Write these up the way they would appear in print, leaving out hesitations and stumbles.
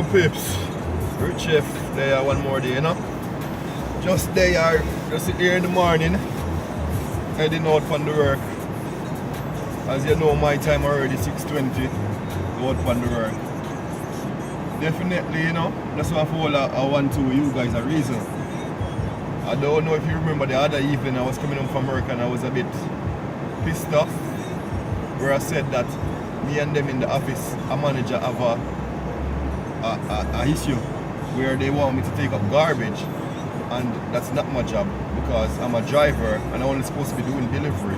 my peeps, Rich Chef, they are one more day, you know. Just here in the morning, heading out from the work. As you know, my time already 6:20, out from the work. Definitely, you know, that's why I want to you guys a reason. I don't know if you remember the other evening I was coming home from work and I was a bit pissed off, where I said that me and them in the office, a manager have a issue where they want me to take up garbage, and that's not my job because I'm a driver and I'm only supposed to be doing delivery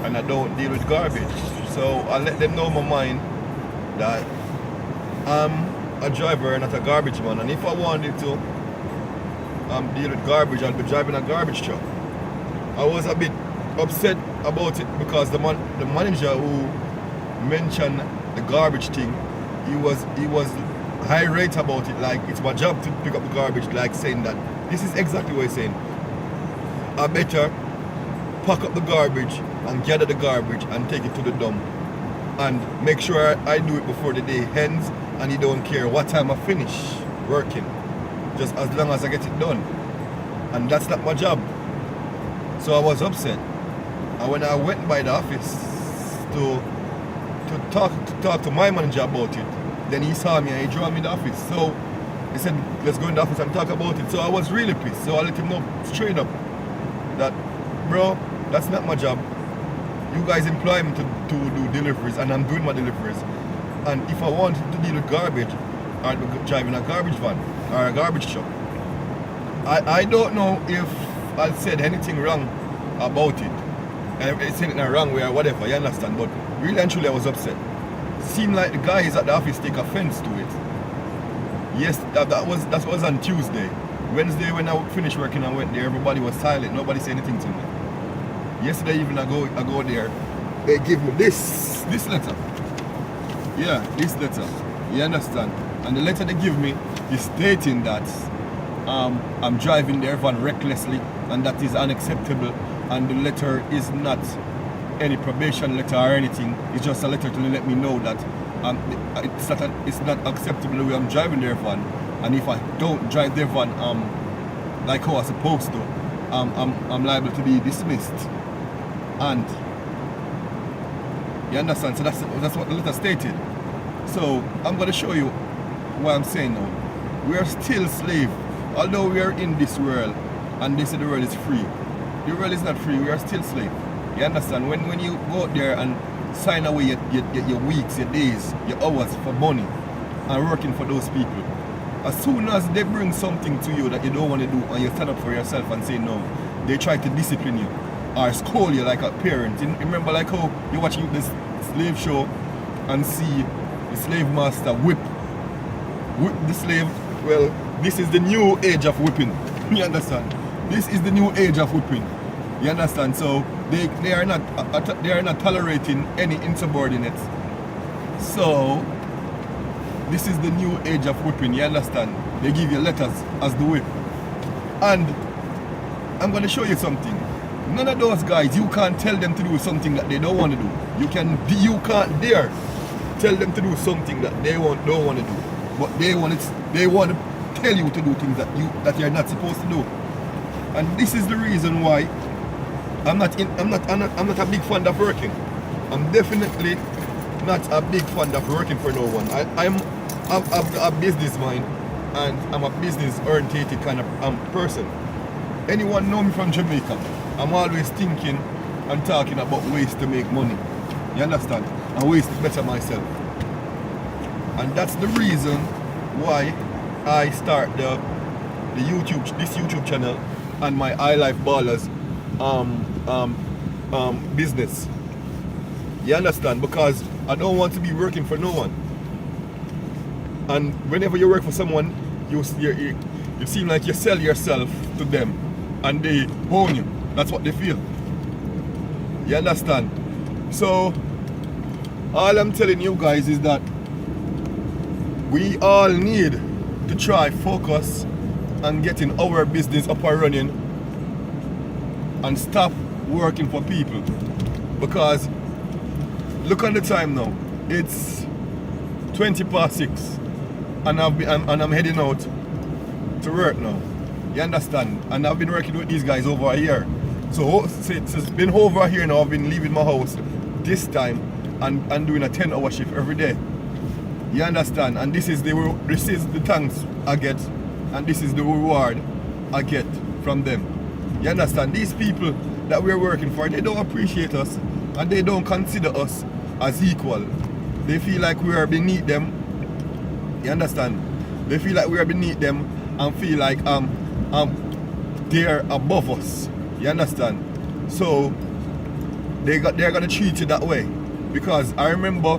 and I don't deal with garbage. So I let them know my mind that I'm a driver, not a garbage man, and if I wanted to deal with garbage, I'll be driving a garbage truck. I was a bit upset about it because the manager who mentioned the garbage thing, he was irate about it, like it's my job to pick up the garbage, like saying that this is exactly what he's saying. I better pack up the garbage and gather the garbage and take it to the dump and make sure I do it before the day ends, and he don't care what time I finish working, just as long as I get it done. And that's not my job. So I was upset. And when I went by the office to talk to my manager about it, then he saw me and he drove me to the office. So he said, let's go in the office and talk about it. So I was really pissed. So I let him know straight up that, bro, that's not my job. You guys employ me to do deliveries, and I'm doing my deliveries. And if I wanted to deal with garbage, I'd be driving a garbage van or a garbage truck. I don't know if I said anything wrong about it. And it's in a wrong way or whatever, you understand? But really and truly I was upset. Seemed like the guys at the office take offense to it. Yes, that was on Tuesday. Wednesday when I finished working and went there, everybody was silent, nobody said anything to me. Yesterday even I go there, they give me this letter. Yeah, this letter. You understand? And the letter they give me is stating that I'm driving their van recklessly and that is unacceptable, and the letter is not any probation letter or anything. It's just a letter to let me know that it's not acceptable the way I'm driving their van, and if I don't drive their van like how I'm supposed to, I'm liable to be dismissed. And you understand? So that's what the letter stated. So I'm going to show you what I'm saying now. We are still slaves, although we are in this world and they say the world is free. The world is not free. We are still slaves. You understand? When you go out there and sign away your weeks, your days, your hours for money and working for those people, as soon as they bring something to you that you don't want to do and you stand up for yourself and say no, they try to discipline you or scold you like a parent. You remember like how you're watching this slave show and see the slave master whip the slave? Well, this is the new age of whipping. You understand? This is the new age of whipping. You understand? So they are not tolerating any insubordinates. So this is the new age of whipping. You understand? They give you letters as the whip. And I'm going to show you something. None of those guys, you can't tell them to do something that they don't want to do. You can't dare tell them to do something that they don't want to do. But they want to tell you to do things that you're not supposed to do. And this is the reason why I'm not a big fan of working. I'm definitely not a big fan of working for no one. I'm a business mind, and I'm a business oriented kind of person. Anyone know me from Jamaica? I'm always thinking and talking about ways to make money. You understand? And ways to better myself. And that's the reason why I start this YouTube channel and my iLife Ballers business. You understand? Because I don't want to be working for no one. And whenever you work for someone, you seem like you sell yourself to them and they own you. That's what they feel. You understand? So all I'm telling you guys is that we all need to try focus on getting our business up and running and stop working for people. Because look at the time now. It's 20 past 6. I'm heading out to work now. You understand? And I've been working with these guys over a year. So it's been over a year now. I've been leaving my house this time and doing a 10-hour shift every day. You understand? And this is the thanks I get, and this is the reward I get from them. You understand? These people that we're working for, they don't appreciate us, and they don't consider us as equal. They feel like we are beneath them. You understand? They feel like we are beneath them and feel like they're above us. You understand? So they're gonna treat you that way. Because I remember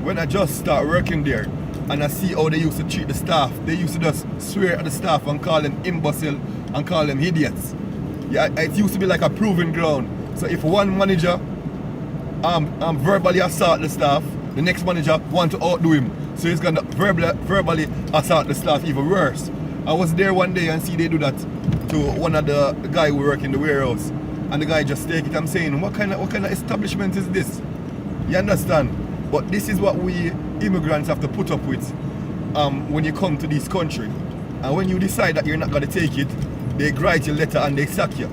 when I just started working there and I see how they used to treat the staff. They used to just swear at the staff and call them imbecile and call them idiots. Yeah, it used to be like a proving ground. So if one manager verbally assault the staff, the next manager want to outdo him. So he's gonna verbally assault the staff even worse. I was there one day and see they do that to one of the guy who work in the warehouse. And the guy just take it. I'm saying, what kind of establishment is this? You understand? But this is what we immigrants have to put up with when you come to this country. And when you decide that you're not going to take it, they write your letter and they sack you.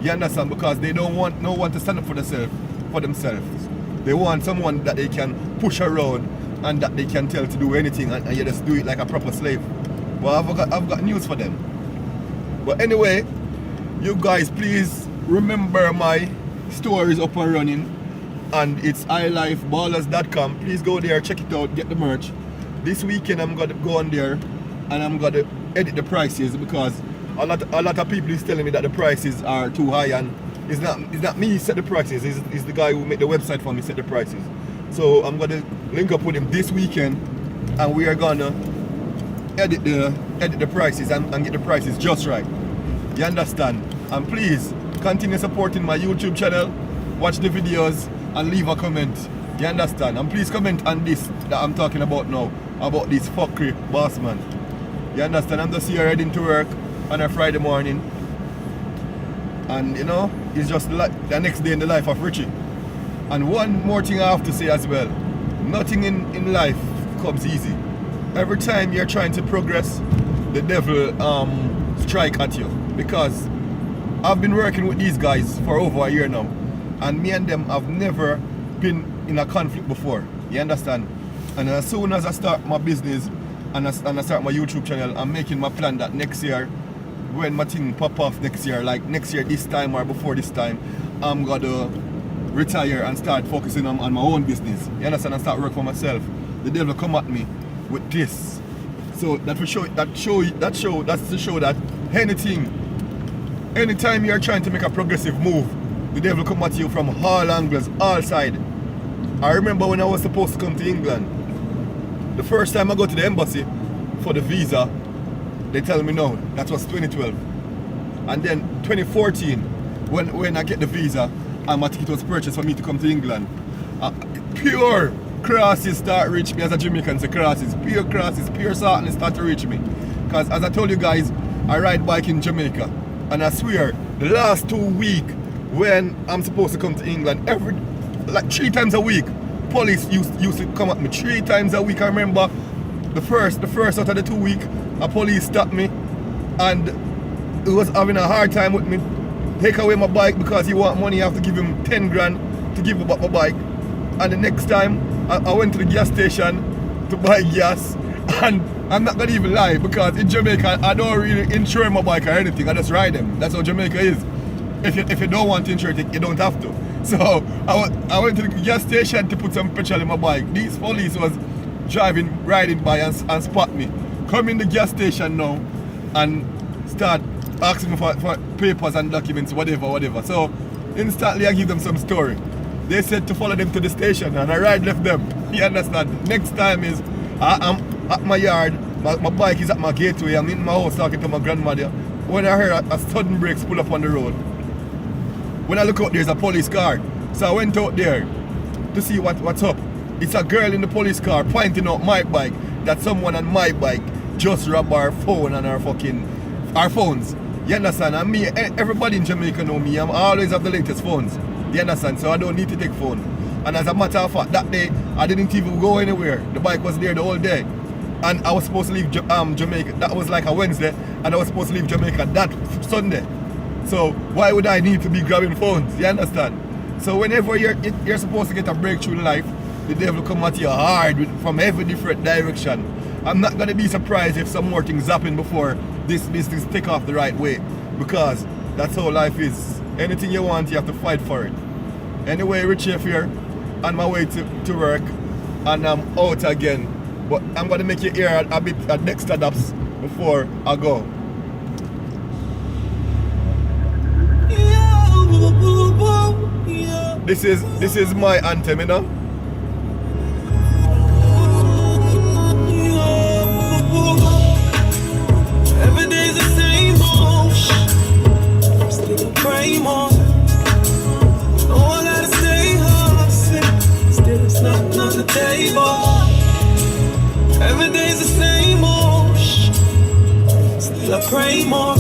You understand? Because they don't want no one to stand up for themselves. They want someone that they can push around and that they can tell to do anything, and you just do it like a proper slave. Well, I've got news for them. But anyway, you guys please remember my store is up and running. And it's ilifeballers.com. Please go there, check it out, get the merch. This weekend I'm gonna go on there and I'm gonna edit the prices because a lot of people is telling me that the prices are too high, and it's not me set the prices, it's the guy who made the website for me set the prices. So I'm gonna link up with him this weekend and we are gonna edit the prices and get the prices just right. You understand? And please continue supporting my YouTube channel, watch the videos and leave a comment. You understand? And please comment on this that I'm talking about now, about this fuckery bossman. You understand? I'm just here heading to work on a Friday morning, and you know, it's just like the next day in the life of Richie. And one more thing I have to say as well, nothing in life comes easy. Every time you're trying to progress, the devil strike at you. Because I've been working with these guys for over a year now, and me and them have never been in a conflict before. You understand? And as soon as I start my business and I start my YouTube channel, I'm making my plan that next year, when my thing pop off next year, like next year this time or before this time, I'm gonna retire and start focusing on my own business. You understand? And start work for myself. The devil come at me with this. So that's to show that anytime you're trying to make a progressive move, the devil come at you from all angles, all sides. I remember when I was supposed to come to England, the first time I go to the embassy for the visa, they tell me no, that was 2012. And then 2014, when I get the visa, and my ticket was purchased for me to come to England, pure crosses start reach me, as a Jamaican say crosses, pure sadness start to reach me. Because as I told you guys, I ride bike in Jamaica, and I swear, the last 2 weeks, when I'm supposed to come to England, like 3 times a week, police used to come at me 3 times a week. I remember the first out of the 2 weeks, a police stopped me and he was having a hard time with me. Take away my bike because he want money. I have to give him 10 grand to give him back my bike. And the next time I went to the gas station to buy gas, and I'm not gonna even lie, because in Jamaica I don't really insure my bike or anything. I just ride them. That's how Jamaica is. If you don't want to insure it, you don't have to. So I went to the gas station to put some petrol in my bike. These police was riding by and spot me. Come in the gas station now and start asking me for papers and documents, whatever. So instantly I give them some story. They said to follow them to the station, and I left them. You understand? Next time is I'm at my yard, my bike is at my gateway, I'm in my house talking to my grandmother, when I heard a sudden brakes pull up on the road. When I look out, there's a police car. So I went out there to see what's up. It's a girl in the police car pointing out my bike, that someone on my bike just robbed our phone and our phones. You understand? And me, everybody in Jamaica know me. I always have the latest phones. You understand? So I don't need to take phone. And as a matter of fact, that day I didn't even go anywhere. The bike was there the whole day. and I was supposed to leave Jamaica. That was like a Wednesday, and I was supposed to leave Jamaica that Sunday. So why would I need to be grabbing phones? You understand? So whenever you're supposed to get a breakthrough in life, the devil come at you hard from every different direction. I'm not gonna be surprised if some more things happen before this business take off the right way, because that's how life is. Anything you want, you have to fight for it. Anyway, Rich here, on my way to work, and I'm out again. But I'm gonna make you hear a bit at Dexter Daps before I go. This is my anthem, you know. Every day's the same old shit. I'm still pray more. Oh, I gotta stay hustling. Still it's nothing on the table. Every day's the same old shit. Still I pray more.